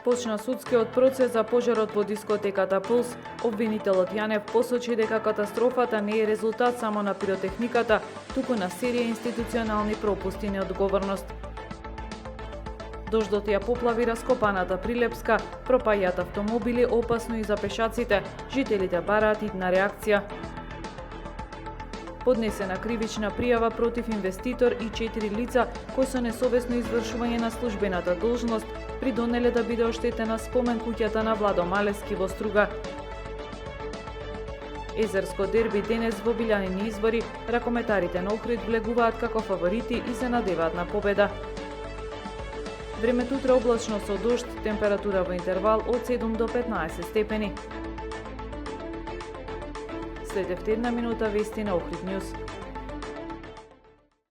Почна судскиот процес за пожарот во дискотеката Пулс. Обвинителот Јанев посочи дека катастрофата не е резултат само на пиротехниката, туку на серија институционални пропусти и неодговорност. Дождот ја поплави раскопаната Прилепска, пропаѓаат автомобили, опасно и за пешаците. Жителите бараат итна реакција. Поднесена кривична пријава против инвеститор и 4 лица кои со несовесно извршување на службената должност придонеле да биде оштетена спомен куќата на Владо Малески во Струга. Езерско дерби денес во билјанини избори, ракометарите на Охрид влегуваат како фаворити и се надеваат на победа. Времето утре облачно со дожд, температура во интервал од 7 до 15 степени. Следевте една минута вести на Охрид Нјуз.